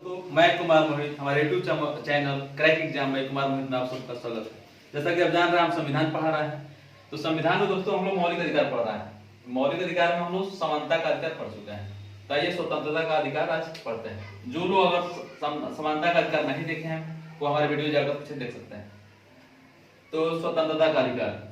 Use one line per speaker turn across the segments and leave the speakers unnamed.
तो मैं कुमार मोहित, हमारे यूट्यूब चैनल क्रैक एग्जाम में कुमार मोहित में आप सबका स्वागत है। जैसा कि आप जान रहे हैं, हम संविधान पढ़ा रहे हैं। तो संविधान में दोस्तों हम लोग मौलिक अधिकार पढ़ रहे हैं। मौलिक अधिकार में हम लोग समानता का अधिकार पढ़ चुके हैं। तो ये स्वतंत्रता का अधिकार आज पढ़ते हैं। जो लोग अगर समानता का अधिकार नहीं देखे हैं वो हमारे वीडियो जाकर पीछे देख सकते हैं। तो स्वतंत्रता का अधिकार,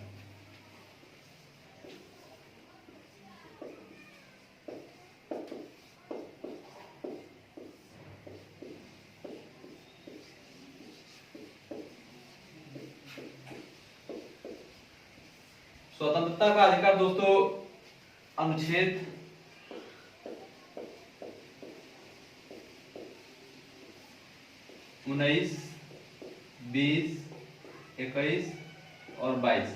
स्वतंत्रता का अधिकार दोस्तों अनुच्छेद 19, 20, 21 और 22,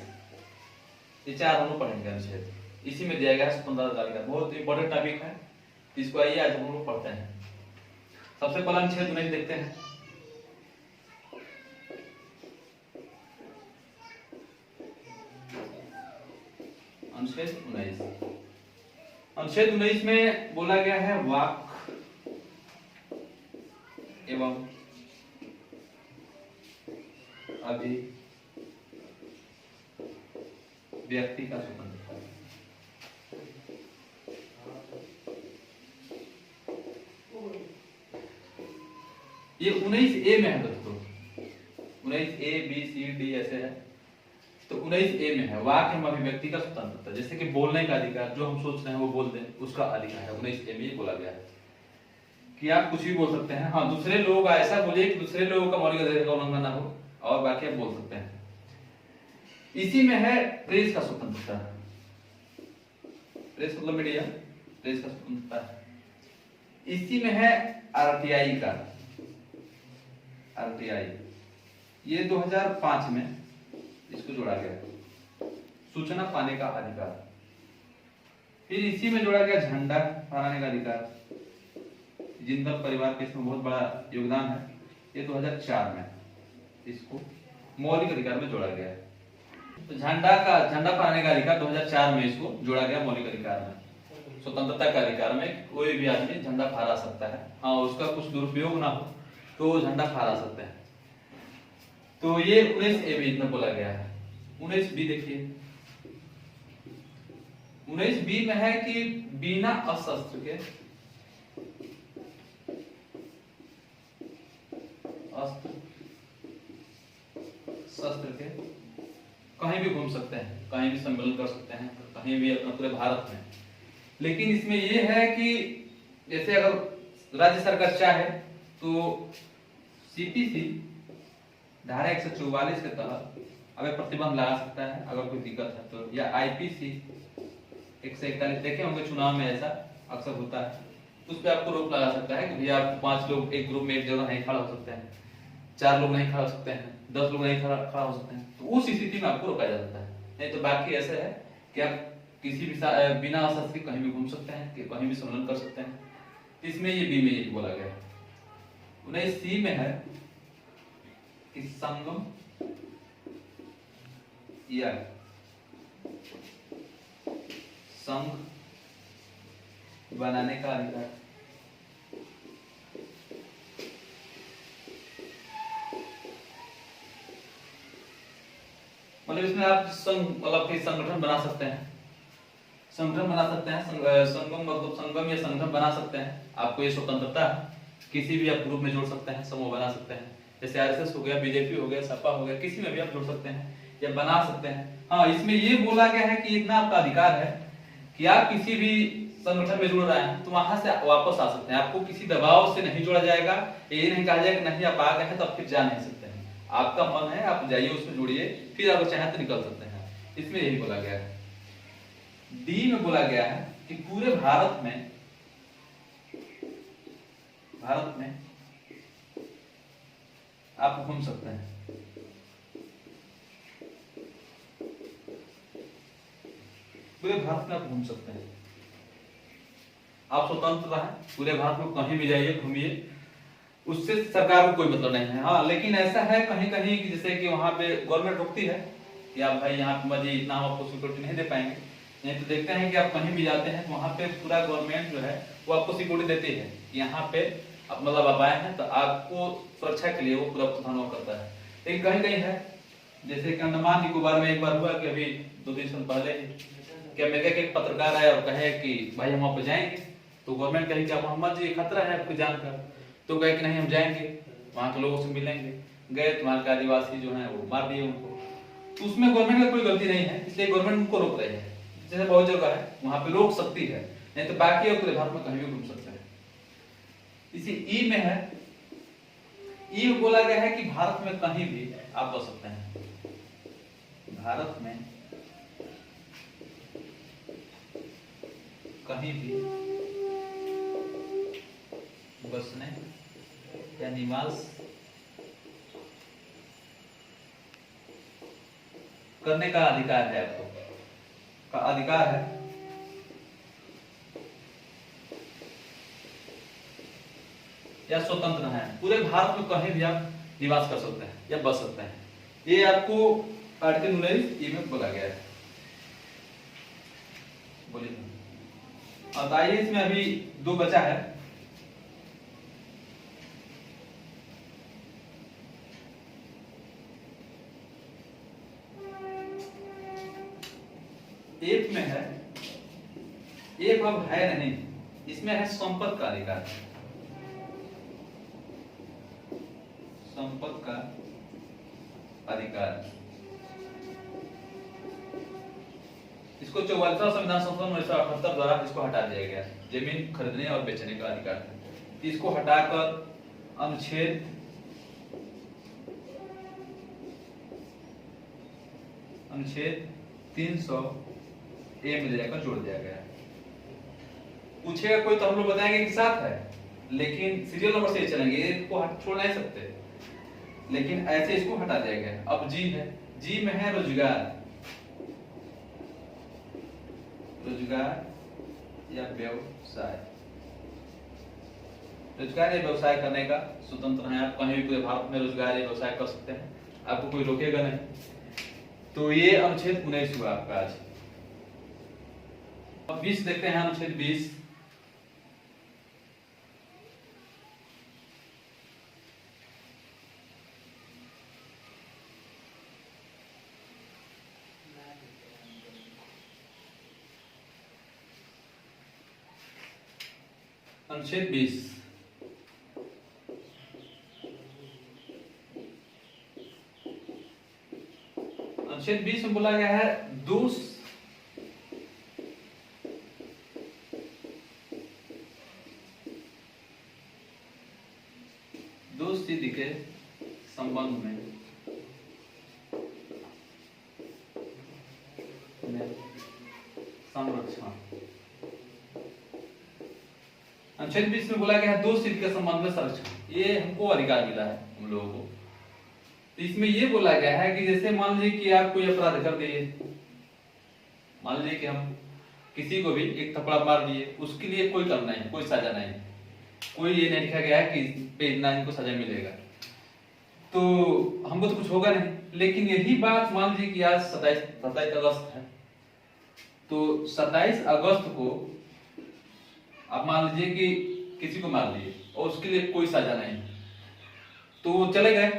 ये चार हम लोग पढ़ेंगे अनुच्छेद। इसी में दिया गया है स्वतंत्रता का अधिकार। बहुत इंपॉर्टेंट टॉपिक है, इसको आइए आज हम लोग पढ़ते हैं। सबसे पहला अनुच्छेद 19 देखते हैं। अनुच्छेद 19 में बोला गया है वाक एवं अभिव्यक्ति का स्वतंत्रता। ये 19A में है दोस्तों। 19A B C D ऐसे है। तो 19A में है वाक एवं अभिव्यक्ति का स्वतंत्रता। जैसे कि बोलने का अधिकार, जो हम सोच रहे हैं वो बोल दें, उसका अधिकार है। 19A में ये बोला गया है कि आप कुछ भी बोल सकते हैं। हाँ, दूसरे लोग ऐसा बोलिए कि दूसरे लोगों का मौलिक अधिकार का उल्लंघन ना हो, और बाकी आप बोल सकते हैं। इसी में है प्रेस का स्वतंत्रता। प्रेस मतलब मीडिया, प्रेस का स्वतंत्रता। इसी में है RTI का, RTI ये 2005 में इसको जोड़ा गया, सूचना पाने का अधिकार। फिर इसी में जोड़ा गया झंडा फहराने का अधिकार। जिंदल परिवार के इसमें बहुत बड़ा योगदान है। ये 2004 में इसको मौलिक अधिकार में जोड़ा गया है। तो झंडा फहराने का अधिकार 2004 में इसको जोड़ा गया मौलिक अधिकार में। स्वतंत्रता का अधिकार में कोई भी आदमी झंडा फहरा सकता है। हाँ, उसका कुछ दुरुपयोग ना हो तो वो झंडा फहरा सकते हैं। तो ये 19A में बोला गया है। 19B देखिए। 19B में है कि बिना शस्त्र के कहीं भी घूम सकते हैं, कहीं भी सम्मेलन कर सकते हैं, कहीं भी अपना पूरे भारत में। लेकिन इसमें यह है कि जैसे अगर राज्य सरकार चाहे तो CPC धारा 144 के तहत अगर प्रतिबंध लगा सकता है अगर कोई दिक्कत है तो, या IPC 141 देखे होंगे चुनाव में ऐसा अक्सर होता है, उस पर आपको रोक लगा सकता है कि भैया आप 5 लोग एक ग्रुप में एक जगह नहीं खड़ा हो सकते हैं, 4 लोग नहीं खड़ा हो सकते हैं, 10 लोग नहीं खड़ा हो सकते हैं। तो उस स्थिति में आपको रोका जा सकता है। नहीं तो बाकी ऐसे है कि आप किसी भी बिना शस्त्र के कहीं भी घूम सकते हैं, कि कहीं भी सम्मेलन कर सकते हैं। इसमें ये B में ये बोला गया है। 19C में है कि संगम या संघ बनाने का अधिकार। मतलब इसमें आप मतलब संगठन बना सकते हैं, संगठन बना सकते हैं। संगम मतलब संगम या संगठन बना सकते हैं। आपको ये स्वतंत्रता है। किसी भी आप ग्रुप में जोड़ सकते हैं, समूह बना सकते हैं। जैसे RSS हो गया, BJP हो गया, सपा हो गया, किसी में भी आप जोड़ सकते हैं या बना सकते हैं। हाँ, इसमें ये बोला गया है कि इतना आपका अधिकार है कि आप किसी भी संगठन में जुड़ रहे हैं तो वहां से वापस आ सकते हैं। आपको किसी दबाव से नहीं जोड़ा जाएगा। ये नहीं कहा जाएगा नहीं आप आ गए हैं तो आप फिर जा नहीं सकते हैं। आपका मन है, आप जाइए, उसमें जुड़िए, फिर आप चाहें तो निकल सकते हैं। इसमें यही बोला गया है। D में बोला गया है कि पूरे भारत में आप घूम सकते हैं। पूरे भारत में आप घूम सकते हैं। आप स्वतंत्र रहें, पूरे भारत में कहीं भी जाइए, घूमिए, उससे सरकार को कोई मतलब नहीं है। हाँ, लेकिन ऐसा है कहीं कहीं जैसे कि वहां पे गवर्नमेंट रोकती है कि आप भाई यहाँ पे मजे इतना हम आपको सिक्योरिटी नहीं दे पाएंगे। नहीं तो देखते हैं कि आप कहीं भी जाते हैं वहां पे पूरा गवर्नमेंट जो है वो आपको सिक्योरिटी देती है। यहाँ पे अब मतलब आप आए हैं तो आपको सुरक्षा के लिए वो पूरा प्रावधान करता है। लेकिन कहीं कहीं है, जैसे कि अंडमान निकोबार में एक बार हुआ कि अभी 2 दिन पहले कि अमेरिका के एक पत्रकार आए और कहे कि भाई हम वहां पर जाएंगे, तो गवर्नमेंट कहे कि आप मोहम्मद जी खतरा है आपको जान का, तो कहे कि नहीं हम जाएंगे, वहां के लोगों से मिलेंगे। गए तो वहां के आदिवासी जो है वो मार दिए उनको। तो उसमें गवर्नमेंट का कोई गलती नहीं है, इसलिए गवर्नमेंट उनको रोक रही है। जैसे बहुत जगह है वहां पे रोक सकती है, नहीं तो बाकी और पूरे भारत में कहीं भी घूम सकते हैं। इसी ई में है, ई में बोला गया है कि भारत में कहीं भी आप बस सकते हैं। भारत में कहीं भी बसने या निवास करने का अधिकार है, आपको का अधिकार है। या स्वतंत्र है, पूरे भारत में कहीं भी आप निवास कर सकते हैं या बस सकते हैं। ये आपको आर्टिकल 19 में बोला गया है। बोलिए। और आइए इसमें अभी 2 बचा है। एक में है, एक अब है नहीं, इसमें है संपत्ति का अधिकार। संपत्ति का अधिकार, इसको 44वां संविधान संशोधन 1978 द्वारा इसको हटा दिया गया। जमीन खरीदने और बेचने का अधिकार था, इसको हटाकर अनुच्छेद 300 ए में ले जाकर जोड़ दिया गया। पूछेगा कोई तो हम लोग बताएंगे कि साथ है, लेकिन सीरियल नंबर से चलेंगे, इसको छोड़ नहीं सकते, लेकिन ऐसे इसको हटा दिया गया। अब जी है, जी में है रोजगार, रोजगार या व्यवसाय। रोजगार या व्यवसाय करने का स्वतंत्र है, आप कहीं भी पूरे भारत में रोजगार या व्यवसाय कर सकते हैं, आपको कोई रोकेगा नहीं। तो ये अनुच्छेद 19 हुआ आपका आज। अब 20 देखते हैं, अनुच्छेद 20। अनुच्छेद 20 अनुच्छेद 20 में बोला गया है दोष सिद्धि के संबंध में संरक्षण। अनुच्छेद 20 में बोला गया है दोष सिद्धि के संबंध में संरक्षण, ये हमको अधिकार मिला है हम लोगों को। तो इसमें ये बोला गया है कि जैसे मान लीजिए कि आप कोई अपराध कर दिए, मान लीजिए कि हम किसी को भी एक थप्पड़ मार दिए, उसके लिए कोई काम नहीं है, कोई सजा नहीं है, कोई ये नहीं लिखा गया है कि पे इतना इनको सजा मिलेगा, तो हमको तो कुछ होगा नहीं। लेकिन यही बात मान लीजिए कि आज 27 अगस्त है, तो 27 अगस्त को आप मान लीजिए कि किसी को मार दिए और उसके लिए कोई सजा नहीं, तो चले गए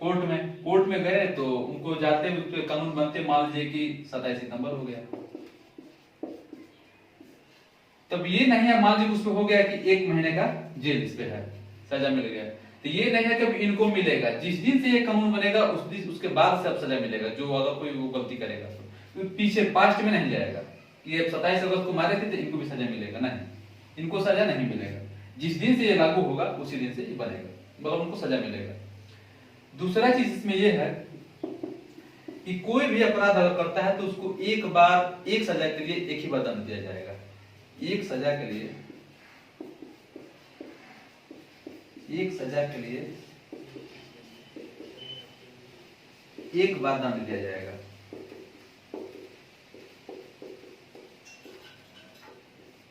कोर्ट में गए, तो उनको जाते हुए कानून बनते, मान लीजिए कि 27 सितंबर हो गया, तब ये नहीं है मान लीजिए उसको हो गया कि 1 महीने का जेल इस पे है, सजा मिल गया, तो ये नहीं है कि इनको मिलेगा, जिस दिन से ये कानून बनेगा उस दिन उसके बाद से अब सजा मिलेगा, जो अगर कोई वो गलती करेगा तो पीछे पास्ट में नहीं जाएगा कि ये 27 अगस्त को मारे थे तो इनको भी सजा मिलेगा, नहीं, इनको सजा नहीं मिलेगा। जिस दिन से ये लागू होगा उसी दिन से ये बनेगा, मतलब उनको सजा मिलेगा। दूसरा चीज इसमें यह है कि कोई भी अपराध अगर करता है तो उसको एक सजा के लिए एक ही बार दंड दिया जाएगा, एक सजा के लिए एक बार दंड दिया जाएगा।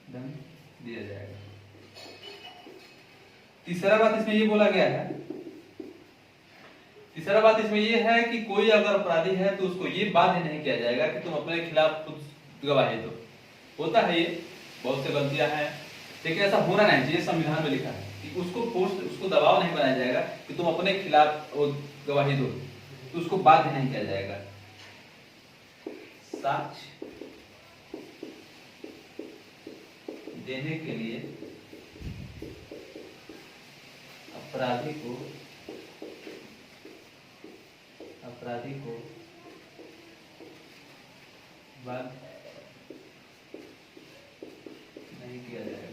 दंड दिया जाएगा। तीसरा बात इसमें ये बोला गया है, तीसरा बात इसमें ये है कि कोई अगर अपराधी है तो उसको ये बाध्य नहीं किया जाएगा कि तुम अपने खिलाफ खुद गवाही दो। होता है ये, बहुत से गलतियां हैं, लेकिन ऐसा होना नहीं चाहिए, संविधान में लिखा है। कि उसको दबाव नहीं बनाया जाएगा कि तुम अपने खिलाफ वो गवाही दो, तो उसको बाध्य नहीं किया जाएगा। साक्ष्य देने के लिए अपराधी को बाध्य नहीं किया जाएगा।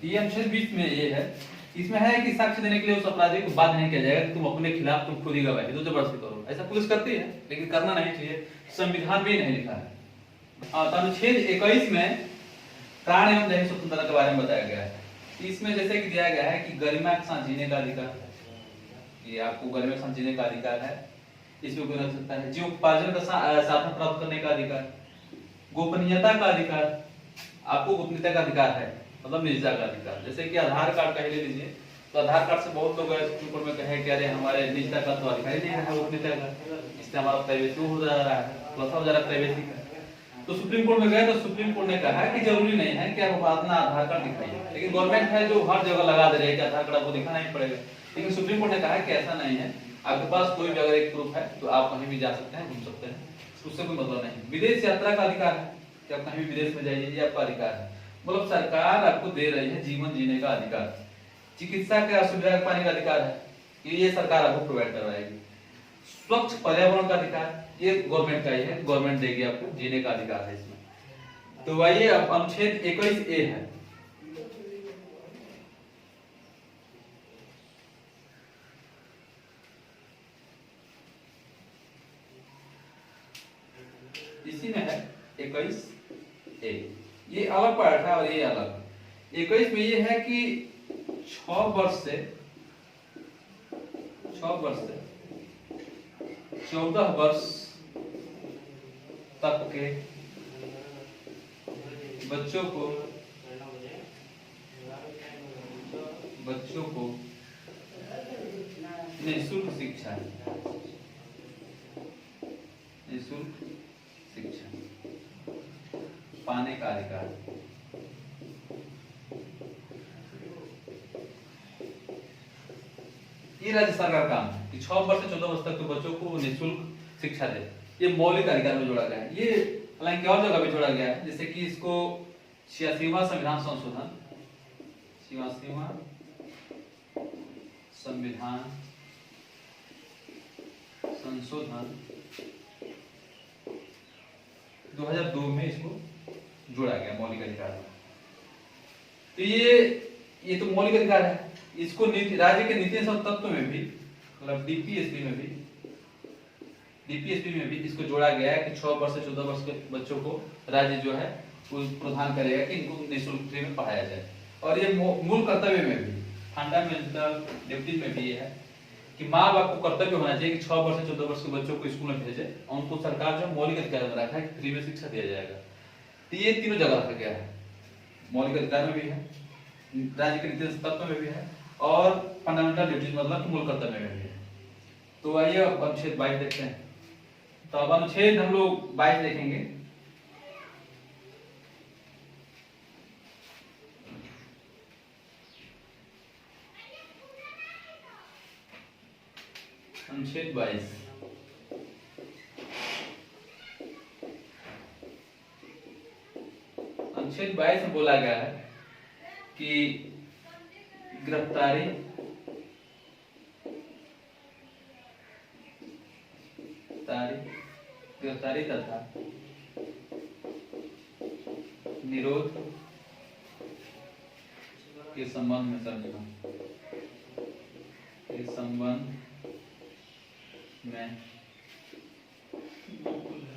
ये अनुच्छेद 20 में ये है, इसमें है कि साक्ष्य देने के लिए उस अपराधी को बाध्य नहीं किया जाएगा कि तुम अपने खिलाफ तुम खुद ही गवाही दो, जबरदस्ती करो। ऐसा पुलिस करती है लेकिन करना नहीं चाहिए, संविधान में नहीं लिखा है। अनुच्छेद 21 में प्राण एवं दैहिक स्वतंत्रता के बारे में बताया गया है। इसमें जैसे कि दिया गया है कि गरिमा के साथ जीने का अधिकार है, ये आपको गरिमा के साथ जीने का अधिकार है, इसमें कोई रख सकता है। जीवोपार्जन का साधन प्राप्त करने का अधिकार, गोपनीयता का अधिकार, आपको गोपनीयता का अधिकार है, मतलब निजता का अधिकार। जैसे कि आधार कार्ड का ही ले लीजिए, तो आधार कार्ड से बहुत लोग सुप्रीम कोर्ट में कहे कि अरे हमारे निजता का तो अधिकार ही नहीं है, गोपनीयता का, इससे हमारा प्राइवेसी हो जा रहा है, प्लस हो जा रहा है प्राइवेसी का। तो सुप्रीम कोर्ट में गए तो सुप्रीम कोर्ट ने कहा कि जरूरी नहीं है कि आप अपना आधार कार्ड दिखाइए, लेकिन गवर्नमेंट है जो हर जगह लगा दे रही है कि आधार कार्ड आपको दिखाना ही पड़ेगा। लेकिन सुप्रीम कोर्ट ने कहा कि ऐसा नहीं है, आपके पास कोई भी अगर एक प्रूफ है तो आप कहीं भी जा सकते हैं, घूम सकते हैं, उससे कोई मतलब नहीं। विदेश यात्रा का अधिकार है कि आप कहीं भी विदेश में जाइए, ये आपका अधिकार है। मतलब सरकार आपको दे रही है जीवन जीने का अधिकार। चिकित्सा का सुविधा पाने का अधिकार है, ये सरकार आपको प्रोवाइड करवाएगी। स्वच्छ पर्यावरण का अधिकार ये गवर्नमेंट का ही है, गवर्नमेंट देगी आपको, जीने का अधिकार है इसमें। तो आइए अब अनुच्छेद 21A है। इसी में है 21A, ये अलग पार्ट है और ये अलग। 21 में ये है कि 6 वर्ष से 14 वर्ष तक के बच्चों को निःशुल्क शिक्षा पाने का अधिकार। ये राज्य सरकार का काम है कि 6 वर्ष से 14 वर्ष तक के बच्चों को निःशुल्क शिक्षा दे। ये मौलिक अधिकार में जोड़ा गया है। ये हालांकि और जगह भी जोड़ा गया है, जैसे कि इसको 86वां संविधान संशोधन 2002 में इसको जोड़ा गया मौलिक अधिकार में। तो ये तो मौलिक अधिकार है। इसको राज्य के नीति तत्व में भी, मतलब डीपीएसपी में भी इसको जोड़ा गया है कि 6 वर्ष से 14 वर्ष के बच्चों को राज्य जो है वो प्रदान करेगा कि इनको निःशुल्क फ्री में पढ़ाया जाए। और ये मूल कर्तव्य में भी, फंडामेंटल ड्यूटी में भी ये है कि माँ बाप को कर्तव्य होना चाहिए कि 6 वर्ष से 14 वर्ष के बच्चों को स्कूल में भेजे, और उनको सरकार जो मौलिक अधिकार में रखा है कि फ्री में शिक्षा दिया जाएगा। तो ये तीनों जगह रखा गया है, मौलिक अधिकार में भी है, राज्य के नीति तत्व में भी है, और फंडामेंटल ड्यूटीज मतलब मूल कर्तव्य में भी है। तो आइए अब अनुच्छेद 22 देखते हैं। तो अब अनुच्छेद हम लोग 22 देखेंगे। अनुच्छेद 22 में बोला गया है कि गिरफ्तारी तथा निरोध के संबंध में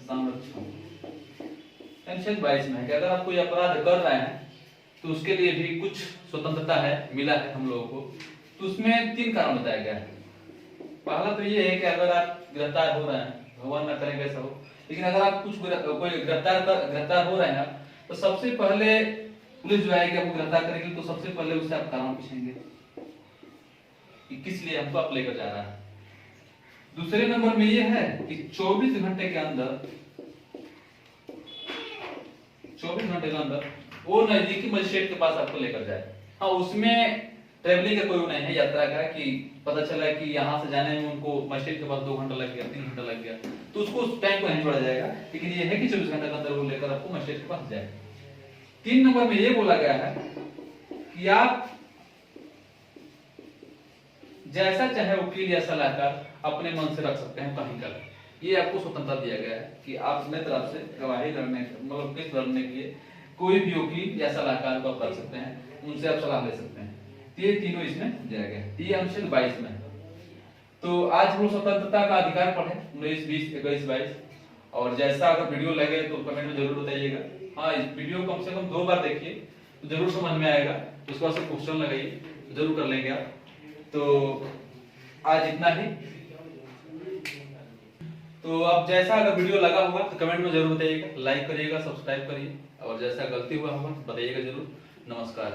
संरक्षण। अनुच्छेद 22 में है कि अगर आप कोई अपराध कर रहे हैं तो उसके लिए भी कुछ स्वतंत्रता है, मिला है हम लोगों को। तो उसमें 3 कारण बताया गया है। पहला तो ये है कि अगर आप गिरफ्तार हो रहे हैं, भगवान न करे ऐसा हो, लेकिन अगर आप कोई गिरफ्तार हो रहे हैं तो सबसे पहले पुलिस जो है कि आपको गिरफ्तार करेगी तो सबसे पहले उससे आप कारण पूछेंगे कि किस लिए हमको आप लेकर जा रहा है। दूसरे नंबर में ये है कि 24 घंटे के अंदर 24 घंटे के अंदर वो नजदीकी मजिस्ट्रेट के पास आपको लेकर जाए। हाँ, उसमें ट्रेवलिंग का कोई नहीं है यात्रा का, कि पता चला कि यहाँ से जाने में उनको मजिस्ट्रेट के पास 2 घंटा लग गया, 3 घंटा लग गया, तो उसको उस टाइम को नहीं छोड़ा जाएगा। लेकिन ये है कि 24 घंटे के अंदर वो लेकर आपको मजिस्ट्रेट के पास जाए। 3 नंबर में ये बोला गया है कि आप जैसा चाहे वकील या सलाहकार अपने मन से रख सकते हैं कहीं का। ये आपको स्वतंत्रता दिया गया है कि आप अपने तरफ से गवाही लड़ने, मतलब केस लड़ने के लिए कोई भी वकील या सलाहकार को आप रख सकते हैं, उनसे आप सलाह ले सकते हैं। ये तीनों इसमें दिया गया है। ये अनुच्छेद 22 में। तो आज हम स्वतंत्रता का अधिकार पढ़े 19, 20, 21, 22। और जैसा अगर वीडियो लगे तो कमेंट में जरूर बताइएगा। हाँ, इस वीडियो को कम से कम 2 बार देखिए तो जरूर समझ में आएगा। उसके बाद से क्वेश्चन लगाइए, जरूर कर लेंगे आप। तो आज इतना ही। तो अब जैसा अगर वीडियो लगा होगा तो कमेंट में जरूर बताइएगा, लाइक करिएगा, सब्सक्राइब करिए, और जैसा गलती हुआ होगा बताइएगा जरूर। नमस्कार।